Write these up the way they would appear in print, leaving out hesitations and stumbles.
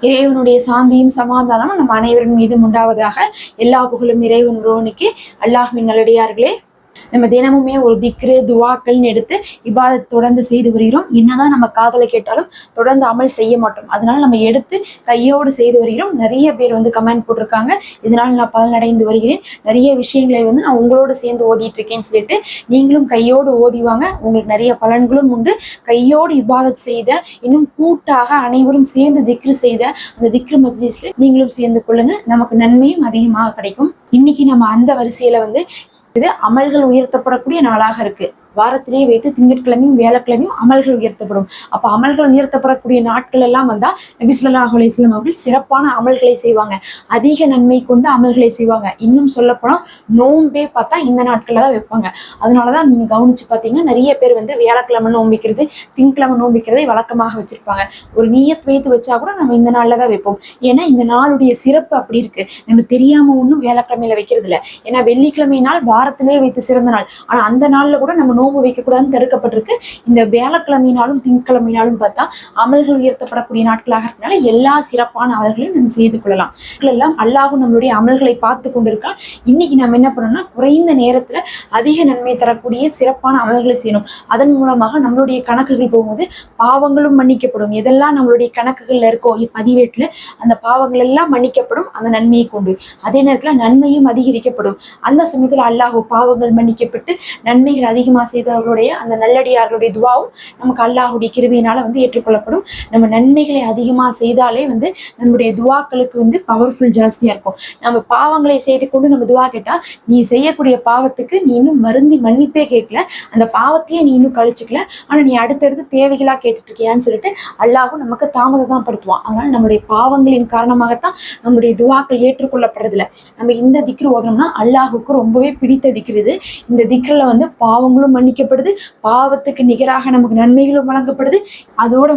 இறைவனுடைய சாந்தியும் சமாதானமும் நம் அனைவரின் மீதும் உண்டாவதாக. எல்லா புகழும் இறைவன் ஒருவனுக்கு. அல்லாஹ்வின் நல்லடியார்களே, நம்ம தினமுமே ஒரு திக்ரு துவாக்கள்னு எடுத்து இபாதத் தொடர்ந்து செய்து வருகிறோம். என்னதான் நம்ம காதலை கேட்டாலும் தொடர்ந்து அமல் செய்ய மாட்டோம். அதனால நம்ம எடுத்து கையோடு செய்து வருகிறோம். நிறைய பேர் கமெண்ட் போட்டிருக்காங்க, இதனால நான் பலனடைந்து வருகிறேன், நிறைய விஷயங்களை நான் உங்களோடு சேர்ந்து ஓதிட்டு இருக்கேன்னு சொல்லிட்டு நீங்களும் கையோடு ஓதிவாங்க. உங்களுக்கு நிறைய பலன்களும் உண்டு. கையோடு இபாதத் செய்த, இன்னும் கூட்டாக அனைவரும் சேர்ந்து திக்ரு செய்த அந்த திக்ரு மஜ்லிஸ்ல நீங்களும் சேர்ந்து கொள்ளுங்க. நமக்கு நன்மையும் அதிகமாக கிடைக்கும். இன்னைக்கு நம்ம அந்த வரிசையில இது அமல்கள் உயர்த்தப்படக்கூடிய நாளாக இருக்கு. வாரத்திலேயே வைத்து திங்கட்கிழமையும் வியாழக்கிழமையும் அமல்கள் உயர்த்தப்படும். அப்ப அமல்கள் உயர்த்தப்படக்கூடிய நாட்கள் எல்லாம் வந்தா நபி ஸல்லல்லாஹு அலைஹி வஸல்லம் அவர்கள் சிறப்பான அமல்களை செய்வாங்க. அதிக நன்மை கொண்ட அமல்களை செய்வாங்க. இன்னும் சொல்ல போனா நோன்பே பார்த்தா இந்த நாட்கள்ல தான் வைப்பாங்க. அதனாலதான் நீங்க கவனிச்சு பாத்தீங்கன்னா நிறைய பேர் வியாழக்கிழமை நோம்பிக்கிறது, திங்கக்கிழமை நோம்பிக்கிறதை வழக்கமாக வச்சிருப்பாங்க. ஒரு நியத் வைத்து வச்சா கூட நம்ம இந்த நாள்ல தான் வைப்போம். ஏன்னா இந்த நாளுடைய சிறப்பு அப்படி இருக்கு. நம்ம தெரியாம ஒன்றும் வியாழக்கிழமையில வைக்கிறது இல்லை. ஏன்னா வெள்ளிக்கிழமை நாள் வாரத்திலேயே வைத்து சிறந்த நாள். ஆனா அந்த நாள்ல கூட நம்ம நோம்பு வைக்கக்கூடாதுன்னு தடுக்கப்பட்டிருக்கு. இந்த வியாழக்கிழமையினாலும் திங்கக்கிழமையினாலும் பார்த்தா அமல்கள் உயர்த்தப்படக்கூடிய நாட்களாக இருக்கனால எல்லா சிறப்பான அமல்களையும் நம்ம செய்து கொள்ளலாம். எல்லாம் அல்லாஹ்வும் நம்மளுடைய அமல்களை பார்த்து கொண்டிருக்கான். இன்னைக்கு நம்ம என்ன பண்ணணும்னா குறைந்த நேரத்துல அதிக நன்மை தரக்கூடிய சிறப்பான அமல்களை செய்யணும். அதன் மூலமாக நம்மளுடைய கணக்குகள் போகும்போது பாவங்களும் மன்னிக்கப்படும். எதெல்லாம் நம்மளுடைய கணக்குகள்ல இருக்கோ பதிவேட்டுல அந்த பாவங்கள் எல்லாம் மன்னிக்கப்படும் அந்த நன்மையை கொண்டு. அதே நேரத்துல நன்மையும் அதிகரிக்கப்படும். அந்த சமயத்துல அல்லாஹ் பாவங்கள் மன்னிக்கப்பட்டு நன்மைகள் அதிகமா செய்தவர்களுடைய அந்த நல்லடியார்களுடைய துவாவும் நமக்கு அல்லாஹுடைய கிருபையினால ஏற்றுக்கொள்ளப்படும். நம்ம நன்மைகளை அதிகமா செய்தாலே நம்முடைய துவாக்களுக்கு பவர்ஃபுல் ஜாஸ்தியா இருக்கும். நம்ம பாவங்களை செய்து கொண்டு நம்ம துவா கேட்டா, நீ செய்யக்கூடிய பாவத்துக்கு நீ இன்னும் வருந்தி மன்னிப்பே கேட்கல, அந்த பாவத்தையே நீ இன்னும் கழிச்சுக்கல, ஆனா நீ அடுத்தடுத்து தேவைகளா கேட்டுட்டு இருக்கியான்னு சொல்லிட்டு அல்லாஹும் நமக்கு தாமதம் தான் படுத்துவான். அதனால நம்முடைய பாவங்களின் காரணமாகத்தான் நம்முடைய துவாக்கள் ஏற்றுக்கொள்ளப்படுறதில்ல. நம்ம இந்த திக்ரு ஓதனோம்னா அல்லாஹுக்கு ரொம்பவே பிடித்த திக்ரு இது. இந்த திக்ருல பாவங்களும் மன்னிக்கப்படுது, பாவத்துக்கு நிகராக நமக்கு நன்மைகளும் வழங்கப்படுது. அதோட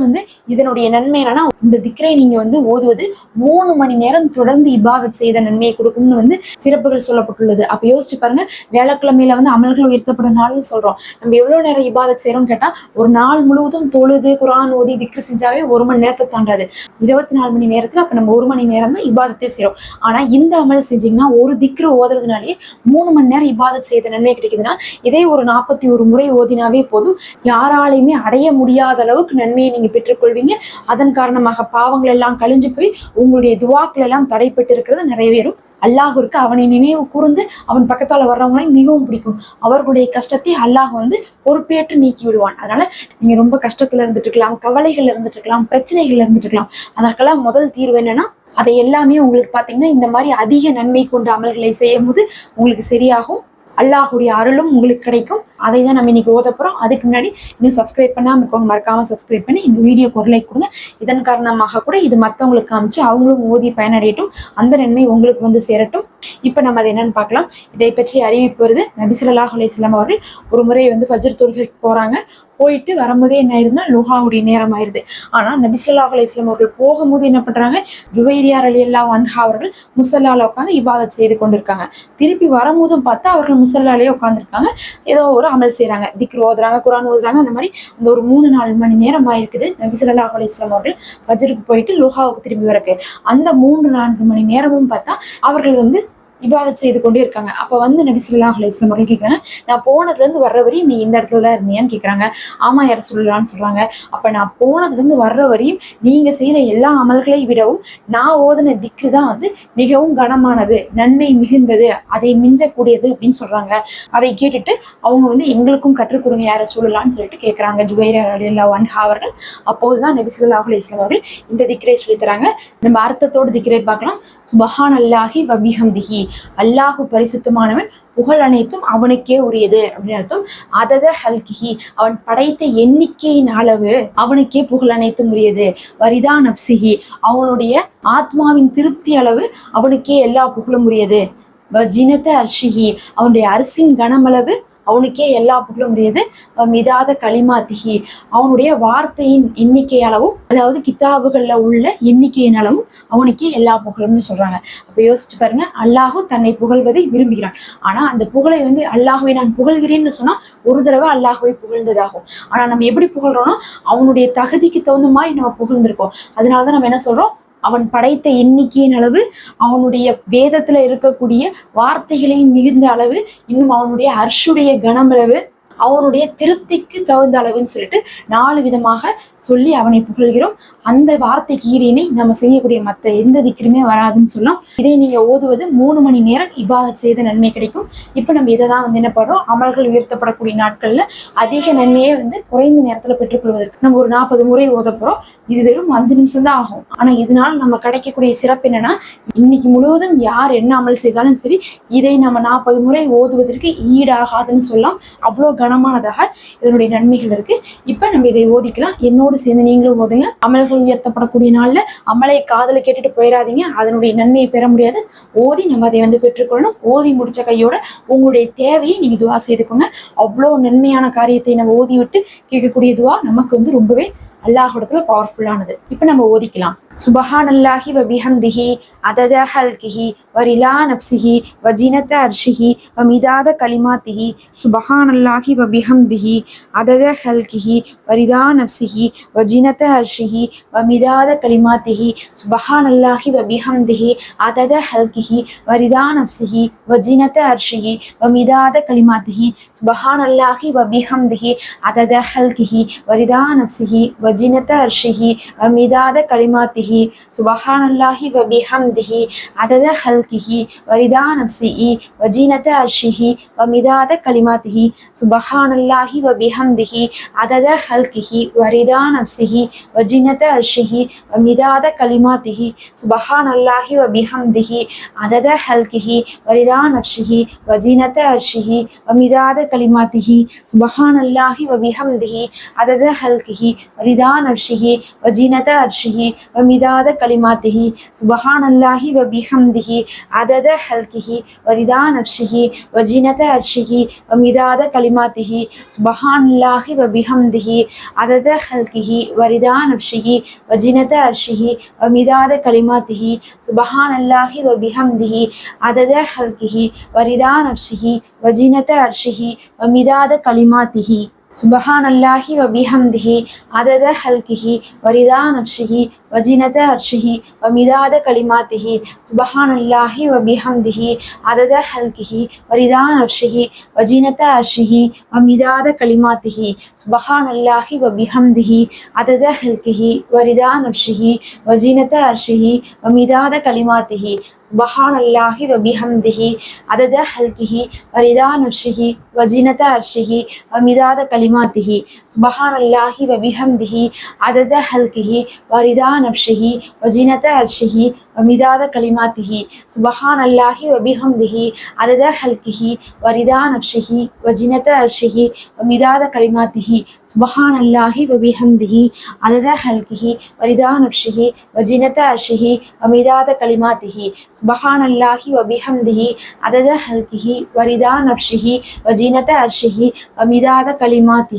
இதனுடைய நன்மை என்னன்னா, இந்த திக்ரை நீங்க ஓதுவது 3 மணி நேரம் தொடர்ந்து இபாதத் செய்த நன்மையை கொடுக்கும்னு சிறப்புகள் சொல்லப்பட்டுள்ளது. அப்ப யோசிச்சு பாருங்க, வியாழக்கிழமையில அமல்கள் உயர்த்தப்படும் நாள்னு சொல்றோம். நம்ம எவ்வளவு நேரம் இபாதத் செய்யறோம்னு கேட்டா, ஒரு நாள் முழுவதும் தொழுது குர்ஆன் ஓதி திக்ரு செஞ்சாவே 1 மணி நேரத்தை தாண்டாது. 24 மணி நேரத்துல அப்ப நம்ம 1 மணி நேரம் தான் இபாதத்தே செய்யறோம். ஆனா இந்த அமல் செஞ்சீங்கன்னா ஒரு திக்ரு ஓதுறதுனாலே 3 மணி நேரம் இபாதத் செய்த நன்மை கிடைக்குதுன்னா, இதே ஒரு 41 முறை ஓதினாவே போதும். யாராலையுமே அடைய முடியாத அளவுக்கு நன்மையை நீங்க பெற்றுக்கொள்வீங்க. அதன் காரணமாக பாவங்கள் எல்லாம் கழிஞ்சு போய் உங்களுடைய துவாக்கள் எல்லாம் தடைப்பட்டு இருக்கிறது நிறைவேறும். அல்லாஹ்விற்கு அவனை நினைவு கூர்ந்து அவன் பக்கத்தால வர்றவங்களையும் மிகவும் பிடிக்கும். அவர்களுடைய கஷ்டத்தை அல்லாஹ் பொறுப்பேற்று நீக்கி விடுவான். அதனால நீங்க ரொம்ப கஷ்டத்துல இருந்துட்டு இருக்கலாம், கவலைகள் இருந்துட்டு இருக்கலாம், பிரச்சனைகள் இருந்துட்டு இருக்கலாம். அதற்கெல்லாம் முதல் தீர்வு என்னன்னா, அதை எல்லாமே உங்களுக்கு பாத்தீங்கன்னா இந்த மாதிரி அதிக நன்மை கொண்ட அமல்களை செய்யும் போது உங்களுக்கு சரியாகும். அல்லாஹுடைய அருளும் உங்களுக்கு கிடைக்கும். அதை தான் நம்ம இன்னைக்கு ஓத போறோம். அதுக்கு முன்னாடி இன்னும் சப்ஸ்கிரைப் பண்ணாம இருக்கவங்க மறக்காம சப்ஸ்கிரைப் பண்ணி இந்த வீடியோக்கு ஒரு லைக் கொடுங்க. இதன் காரணமாக கூட இது மற்றவங்களுக்கு காமிச்சு அவங்களும் ஓதி பயனடையட்டும், அந்த நன்மை உங்களுக்கு சேரட்டும். இப்ப நம்ம அதை என்னன்னு பார்க்கலாம். இதை பற்றி அறிவிப்பு வருது. நபி ஸல்லல்லாஹு அலைஹி வஸல்லம் அவர்கள் ஒரு முறை ஃபஜ்ர் தொழுகைக்கு போறாங்க. போயிட்டு வரும்போதே என்ன ஆயிருதுன்னா லுஹாவுடைய நேரம் ஆயிருது. ஆனா நபி ஸல்லல்லாஹு அலைஹி வஸல்லம் அவர்கள் போகும்போது என்ன பண்றாங்க, ஜுவைரியா ரலியல்லாஹு அன்ஹா அவர்கள் முஸல்லால உட்காந்து இபாதத் செய்து கொண்டிருக்காங்க. திருப்பி வரும்போதும் பார்த்தா அவர்கள் முஸல்லாலே உட்காந்துருக்காங்க. ஏதோ ஒரு அமல் செய்யறாங்க, திக்ர் ஓதுறாங்க, குர்ஆன் ஓதுறாங்க. அந்த மாதிரி அந்த ஒரு 3-4 மணி நேரம் ஆயிருக்குது. நபி ஸல்லல்லாஹு அலைஹி வஸல்லம் அவர்கள் ஃபஜ்ருக்கு போயிட்டு லுஹாவுக்கு திரும்பி வரக்கு. அந்த 3-4 மணி நேரமும் பார்த்தா அவர்கள் இபாதத் செய்து கொண்டே இருக்காங்க. அப்ப நபி ஸல்லல்லாஹு அலைஹி வஸல்லம் அவர்கள் கேட்கறாங்க, நான் போனதுல இருந்து வர்ற வரையும் நீ இந்த இடத்துல தான் இருந்தியான்னு கேட்கறாங்க. ஆமா யார சொல்லலான்னு சொல்றாங்க. அப்ப நான் போனதுல இருந்து வர்ற வரையும் நீங்க செய்த எல்லா அமல்களை விடவும் நான் ஓதுன திக்ரு தான் மிகவும் கனமானது, நன்மை மிகுந்தது, அதை மிஞ்சக்கூடியது அப்படின்னு சொல்றாங்க. அதை கேட்டுட்டு அவங்க எங்களுக்கும் கற்றுக் கொடுங்க யார சொல்லலான்னு சொல்லிட்டு கேட்கறாங்க ஜுவைரியா ரலியல்லாஹு அன்ஹா அவர்கள். அப்போதுதான் நபி ஸல்லல்லாஹு அலைஹி வஸல்லம் அவர்கள் இந்த திக்ரை சொல்லி தராங்க. நம்ம அர்த்தத்தோடு திக்ரை பார்க்கலாம். சுப்ஹானல்லாஹி வ பிஹம்திஹி, அல்லாஹு பரிசுத்தமானவன், புகழ் அனைத்தும் அவனுக்கே உரியது அப்படின்னு அர்த்தம். அதத ஹல்கிஹி, அவன் படைத்த எண்ணிக்கையின் அளவு அவனுக்கே புகழ் அனைத்தும் உரியது. வரிதா நப்சிஹி, அவனுடைய ஆத்மாவின் திருப்தி அளவு அவனுக்கே எல்லா புகழும் உரியது. ஜினத அர்ஷிஹி, அவனுடைய அரிசின் கனமளவு அவனுக்கே எல்லா புகழும் உரியது. மிதாத களிமாத்திஹி, அவனுடைய வார்த்தையின் எண்ணிக்கை அளவும், அதாவது கிதாபுகள்ல உள்ள எண்ணிக்கையின் அளவும் அவனுக்கே எல்லா புகழும்னு சொல்றாங்க. அப்ப யோசிச்சு பாருங்க, அல்லாஹு தன்னை புகழ்வதை விரும்புகிறான். ஆனா அந்த புகழை அல்லாஹுவை நான் புகழ்கிறேன்னு சொன்னா ஒரு தடவை அல்லாஹுவை புகழ்ந்ததாகும். ஆனா நம்ம எப்படி புகழ்றோம்னா அவனுடைய தகுதிக்கு தகுந்த மாதிரி நம்ம புகழ்ந்திருக்கோம். அதனாலதான் நம்ம என்ன சொல்றோம், அவன் படைத்த எண்ணிக்கையின் அளவு, அவனுடைய வேதத்துல இருக்கக்கூடிய வார்த்தைகளையும் மிகுந்த அளவு, இன்னும் அவனுடைய அர்ஷுடைய கனமளவு, அவனுடைய திருப்திக்கு தகுந்த அளவுன்னு சொல்லிட்டு 4 விதமாக சொல்லி அவனை புகழ்கிறோம். அந்த வார்த்தைக்கு ஈடினை நம்ம செய்யக்கூடிய மற்ற எந்த திக்கிலுமே வராதுன்னு சொல்லலாம். இதை நீங்க ஓதுவது 3 மணி நேரம் இபாதத் செய்த நன்மை கிடைக்கும். இப்ப நம்ம இதை தான் என்ன பண்றோம், அமல்கள் உயர்த்தப்படக்கூடிய நாட்கள்ல அதிக நன்மையை குறைந்த நேரத்துல பெற்றுக்கொள்வதற்கு நம்ம ஒரு 40 முறை ஓத போறோம். இது வெறும் 5 நிமிஷம் தான் ஆகும். ஆனா இதனால நம்ம கிடைக்கக்கூடிய சிறப்பு என்னன்னா, இன்னைக்கு முழுவதும் யார் என்ன அமல் செய்தாலும் சரி, இதை நம்ம 40 முறை ஓதுவதற்கு ஈடாகாதுன்னு சொல்லலாம். அவ்வளவு கனமானதாக இதனுடைய நன்மைகள் இருக்கு. இப்ப நம்ம இதை ஓதிக்கலாம். என்னோடு சேர்ந்து நீங்களும் ஓதுங்க. அமல்கள் உயர்த்தப்படக்கூடிய நாள்ல அமலை காதல கேட்டுட்டு போயிடாதீங்க. அதனுடைய நன்மையை பெற முடியாது. ஓதி நம்ம அதை பெற்றுக்கொள்ளணும். ஓதி முடிச்ச கையோட உங்களுடைய தேவையை நீங்க துவா செய்துக்கோங்க. அவ்வளவு நன்மையான காரியத்தை நம்ம ஓதி விட்டு கேட்கக்கூடிய துவா நமக்கு ரொம்பவே அல்லாஹ்விடத்துல பவர்ஃபுல்லானது. இப்ப நம்ம ஓதிக்கலாம். சுபஹானல்லாஹி வ பிஹம்திஹி அதத ஹல்கிஹி வ ரிலா நஃப்ஸிஹி வ ஜினத அர்ஷிஹி வ மிதாத கலிமாத்திஹி. சுபஹானல்லாஹி வ பிஹம்திஹி அதத ஹல்கிஹி வ ரிலா நஃப்ஸிஹி வ ஜினத அர்ஷிஹி வ மிதாத கலிமாத்திஹி. சுபஹானல்லாஹி வ பிஹம்திஹி அதத ஹல்கிஹி வ ரிலா நஃப்ஸிஹி வ ஜினத அர்ஷிஹி வ மிதாத கலிமாத்திஹி. சுபஹானல்லாஹி வ பிஹம்திஹி அதத ஹல்கிஹி வ ரிலா நஃப்ஸிஹி வ ஜினத அர்ஷிஹி வ மிதாத கலிமாத்திஹி. சுபஹானல்லாஹி வ பிஹம்திஹி அதத ஹல்கிஹி வ ரிதா நஃப்ஸிஹி வ ஜினத அர்ஷிஹி வ மிதாத கலிமாத்திஹி. சுபஹானல்லாஹி வ பிஹம்திஹி அதத ஹல்கிஹி வ ரிதா நஃப்ஸிஹி வ ஜினத அர்ஷிஹி வ மிதாத கலிமாத்திஹி. சுபஹானல்லாஹி வ பிஹம்திஹி அதத ஹல்கிஹி வ ரிதா நஃப்ஸிஹி வ ஜினத அர்ஷிஹி வ மிதாத கலிமாத்திஹி. சுபஹானல்லாஹி வ பிஹம்திஹி அதத ஹல்கிஹி வ ரிதா நஃப்ஸிஹி வ ஜினத அர்ஷிஹி வ மிதாத கலிமாத்திஹி. சுபஹானல்லாஹி வ பிஹம்திஹி அதத ஹல்கிஹி வ ரிதா நஃப்ஸிஹி வ ஜினத அர்ஷிஹி வ மிதாத கலிமாத்திஹி. சுபஹானல்லாஹி வ பிஹம்திஹி அதத ஹல்கிஹி வ ரிதா நஃப்ஸிஹி வ ஜினத அர்ஷிஹி வ மிதாத கலிமாத்திஹி. சுபஹானல்லாஹி வ பிஹம்திஹி அதத ஹல்கிஹி வ ரிதா நஃப்ஸிஹி வ ஜினத அர்ஷிஹி வ மிதாத கலிமாத்திஹி. சுபஹானல்லாஹி வ பிஹம்திஹி அதத ஹல்கிஹி வ ரிதா நஃப்ஸிஹி வ ஜினத அர்ஷிஹி வ மிதாத கலிமாத்திஹி. சுபஹானல்லாஹி வ பிஹம்திஹி அதத ஹல்கிஹி வ ரிதா நஃப்ஸிஹி வ ஜினத அர்ஷிஹி வ மிதாத கலிமாத்திஹி. சுபஹானல்லாஹி வ பிஹம்திஹி அதத ஹல்கிஹி வ ரிதா நஃப்ஸிஹி வ ஜினத அர்ஷிஹி வ மிதாத கலிமாத்திஹி. சுபஹானல்லாஹி வ பிஹம்திஹி அதத ஹல்கிஹி வ ரிதா நஃப்ஸிஹி வ ஜினத அர்ஷிஹி வ மிதாத கலிமாத்திஹி. சுபஹானல்லாஹி வ பிஹம்திஹி அதத ஹல்கிஹி வ ரிதா நஃப்ஸிஹி வ ஜினத அர்ஷிஹி வ மிதாத கலிமாத்திஹி. சுபஹானல்லாஹி வ பிஹம்திஹி அதத ஹல்கிஹி வ ரிதா நஃப்ஸிஹி வ ஜினத அர்ஷிஹி வ மிதாத கலிமாத்திஹி. சுபஹானல்லாஹி வ பிஹம்திஹி அதத ஹல்கிஹி வ ரிதா நஃப்ஸிஹி வ ஜினத அர்ஷிஹி வ மிதாத கலிமாத்திஹி. சுபஹானல்லாஹி வ பிஹம்திஹி அதத ஹல்கிஹி வ ரிதா நஃப்ஸிஹி வ ஜினத அர்ஷிஹி வ மிதாத கலிமாத்திஹி. சுபஹானல்லாஹி வ பிஹம்திஹி அதத ஹல்கிஹி வ ரிதா நஃப்ஸிஹி வ ஜினத அர்ஷிஹி வ மிதாத கலிமாத்திஹி.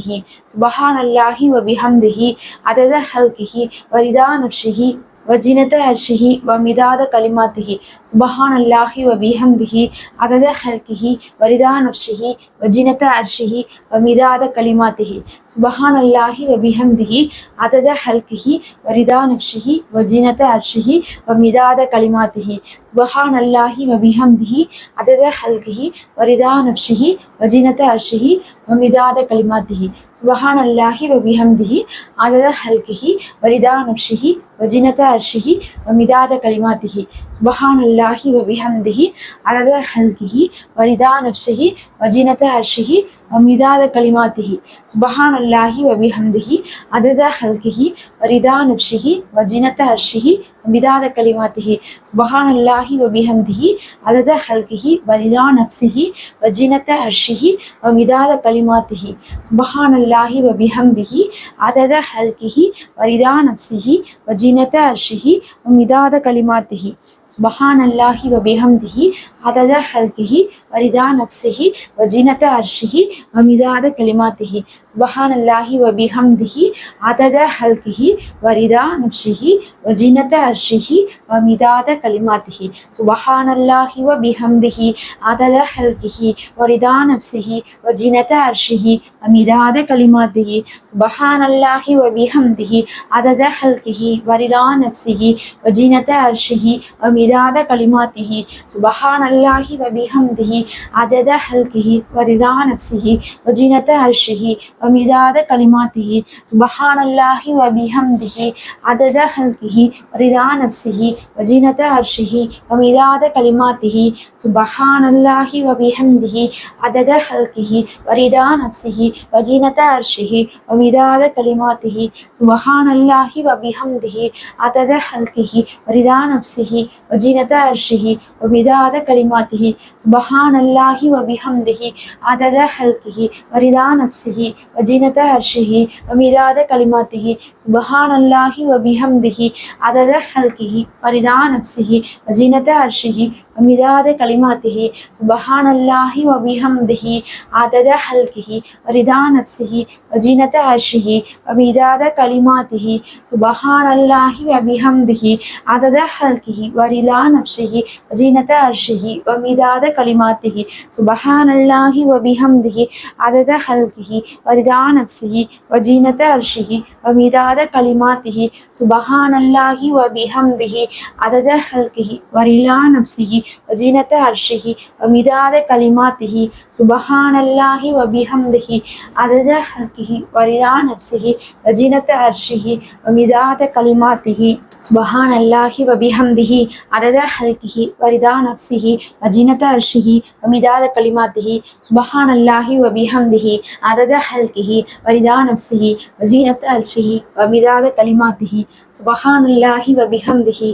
சுபஹானல்லாஹி வ பிஹம்திஹி அதத ஹல்கிஹி வ ரிதா நஃப்ஸிஹி வ ஜினத அர்ஷிஹி வ மிதாத கலிமாத்திஹி. சுபஹானல்லாஹி வ பிஹம்திஹி அதத ஹல்கிஹி வ ரிதா நஃப்ஸிஹி வ ஜினத அர்ஷிஹி வ மிதாத கலிமாத்திஹி. சுபஹானல்லாஹி வ பிஹம்திஹி அதத ஹல்கிஹி வ ரிதா நஃப்ஸிஹி வ ஜினத அர்ஷிஹி வ மிதாத கலிமாத்திஹி. சுபஹானல்லாஹி வ பிஹம்திஹி அதத ஹல்கிஹி வ ரிதா நஃப்ஸிஹி வ ஜினத அர்ஷிஹி வ மிதாத கலிமாத்திஹி. சுபஹானல்லாஹி வ பிஹம்திஹி அதத ஹல்கிஹி வ ரிதா நஃப்ஸிஹி வ ஜினத அர்ஷிஹி வ மிதாத கலிமாத்திஹி. சுபஹானல்லாஹி வ பிஹம்திஹி அதத ஹல்கிஹி வ ரிதா நஃப்ஸிஹி வ ஜினத அர்ஷிஹி வ மிதாத கலிமாத்திஹி. சுபஹானல்லாஹி வ பிஹம்திஹி அதத ஹல்கிஹி வ ரிதா நஃப்ஸிஹி வ ஜினத அர்ஷிஹி வ மிதாத கலிமாத்திஹி. சுபஹானல்லாஹி வ பிஹம்திஹி அதத ஹல்கிஹி வ ரிதா நஃப்ஸிஹி வ ஜினத அர்ஷிஹி வ மிதாத கலிமாத்திஹி. சுபஹானல்லாஹி வ பிஹம்திஹி அதத ஹல்கிஹி வ ரிதா நஃப்ஸிஹி வ ஜினத அர்ஷிஹி வ மிதாத கலிமாத்திஹி. சுபஹானல்லாஹி வ பிஹம்திஹி அதத ஹல்கிஹி வரிதா நஃப்ஸிஹி வ ஜினத அர்ஷிஹி வ மிதாத கலிமாத்திஹி. சுபஹானல்லாஹி வ பிஹம்திஹி அதத ஹல்கிஹி வரிதா நஃப்ஸிஹி வ ஜினத அர்ஷிஹி வ மிதாத கலிமாத்திஹி. சுபஹானல்லாஹி வ பிஹம்திஹி அதத ஹல்கிஹி வரிதா நஃப்ஸிஹி வ ஜினத அர்ஷிஹி வ மிதாத கலிமாத்திஹி. சுபஹானல்லாஹி வ பிஹம்திஹி அதத ஹல்கிஹி வரிதா நஃப்ஸிஹி வ ஜினத அர்ஷிஹி வ மிதாத கலிமாத்திஹி. சுபஹானல்லாஹி வ பிஹம்திஹி அதத ஹல்கிஹி வரிதா நஃப்ஸிஹி வ ஜினத அர்ஷிஹி வ மிதாத கலிமாத்திஹி. சுபஹானல்லாஹி வ பிஹம்திஹி அதத ஹல்கிஹி வரிதா நஃப்ஸிஹி வ ஜினத அர்ஷிஹி வ மிதாத கலிமாத்திஹி. சுபஹானல்லாஹி வ பிஹம்திஹி அதத ஹல்கிஹி வரிதா நஃப்ஸிஹி வ ஜினத அர்ஷிஹி வ மிதாத கலிமாத்திஹி. சுபஹானல்லாஹி வ பிஹம்திஹி அதத ஹல்கிஹி வரிதா நஃப்ஸிஹி வ ஜினத அர்ஷிஹி வ மிதாத கலிமாத்திஹி. சுபஹானல்லாஹி வ பிஹம்திஹி அதத ஹல்கிஹி வரிதா நஃப்ஸிஹி வ ஜினத அர்ஷிஹி வ மிதாத கலிமாத்திஹி. சுபஹானல்லாஹி வ பிஹம்திஹி அதத ஹல்கிஹி வரிதா நஃப்ஸிஹி வ ஜினத அர்ஷிஹி வ மிதாத கலிமாத்திஹி. சுபஹானல்லாஹி வ பிஹம்திஹி அதத ஹல்கிஹி வரிதா நஃப்ஸிஹி வ ஜினத அர்ஷிஹி வ மிதாத கலிமாத்திஹி. சுபஹானல்லாஹி வ பிஹம்திஹி அதத ஹல்கிஹி வரிதா நஃப்ஸிஹி வ ஜினத அர்ஷிஹி வ மிதாத கலிமாத்திஹி. சுபஹானல்லாஹி வ பிஹம்திஹி அதத ஹல்கிஹி வரிதா நஃப்ஸிஹி வ ஜினத அர்ஷிஹி வ மிதாத கலிமாத்திஹி. சுபஹானல்லாஹி வ பிஹம்திஹி அதத ஹல்கிஹி வரிதா நஃப்ஸிஹி வ ஜினத அர்ஷிஹி வ மிதாத கலிமாத்திஹி. சுபஹானல்லாஹி வ பிஹம்திஹி அதத ஹல்கிஹி வரிதா நஃப்ஸிஹி வ ஜினத அர்ஷிஹி வ மிதாத கலிமாத்திஹி. சுபஹானல்லாஹி வ பிஹம்திஹி அதத ஹல்கிஹி வரிதா நஃப்ஸிஹி வ ஜினத அர்ஷிஹி வ மிதாத கலிமாத்திஹி. சுபஹானல்லாஹி வ பிஹம்திஹி அதத ஹல்கிஹி வரிதா நஃப்ஸிஹி வ ஜினத அர்ஷிஹி வ மிதாத கலிமாத்திஹி. சுபஹானல்லாஹி வ பிஹம்திஹி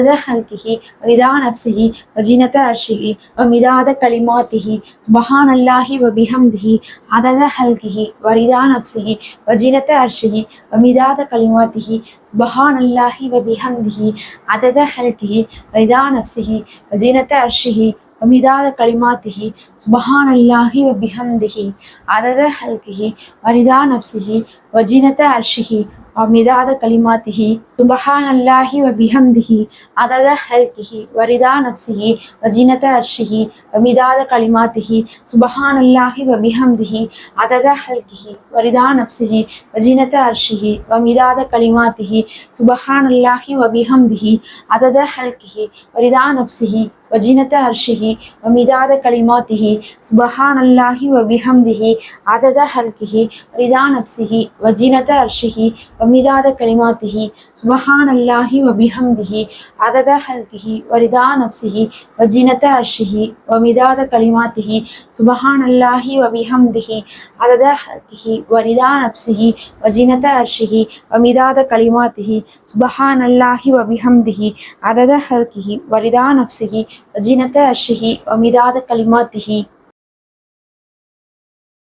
அதத ஹல்கிஹி வரிதா நஃப்ஸிஹி வ ஜினத அர்ஷிஹி வ மிதாத கலிமாத்திஹி. சுபஹானல்லாஹி வ பிஹம்திஹி அதத ஹல்கிஹி வரிதா நஃப்ஸிஹி வ ஜினத அர்ஷிஹி வ மிதாத கலிமாத்திஹி. சுபஹானல்லாஹி வ பிஹம்திஹி அதத ஹல்கிஹி வரிதா நஃப்ஸிஹி வ ஜினத அர்ஷிஹி வ மிதாத கலிமாத்திஹி. சுபஹானல்லாஹி வ பிஹம்திஹி அதத ஹல்கிஹி வரிதா நஃப்ஸிஹி வ ஜினத அர்ஷிஹி வ மிதாத கலிமாத்திஹி. சுபஹானல்லாஹி வ பிஹம்திஹி அதத ஹல்கிஹி வரிதா நஃப்ஸிஹி வ ஜினத அர்ஷிஹி வ மிதாத கலிமாத்திஹி. சுபஹானல்லாஹி வ பிஹம்திஹி அதத ஹல்கிஹி வரிதா நஃப்ஸிஹி வ ஜினத அர்ஷிஹி வ மிதாத கலிமாத்திஹி. சுபஹானல்லாஹி வ பிஹம்திஹி அதத ஹல்கிஹி வரிதா நஃப்ஸிஹி வ ஜினத அர்ஷிஹி வ மிதாத கலிமாத்திஹி. சுபஹானல்லாஹி வ பிஹம்திஹி அதத ஹல்கிஹி வரிதா நஃப்ஸிஹி வ ஜினத அர்ஷிஹி வ மிதாத கலிமாத்திஹி. சுபஹானல்லாஹி வ பிஹம்திஹி அதத ஹல்கிஹி வரிதா நஃப்ஸிஹி வ ஜினத அர்ஷிஹி வ மிதாத கலிமாத்திஹி. சுபஹானல்லாஹி வ பிஹம்திஹி அதத ஹல்கிஹி வரிதா நஃப்ஸிஹி வ ஜினத அர்ஷிஹி வ மிதாத கலிமாத்திஹி.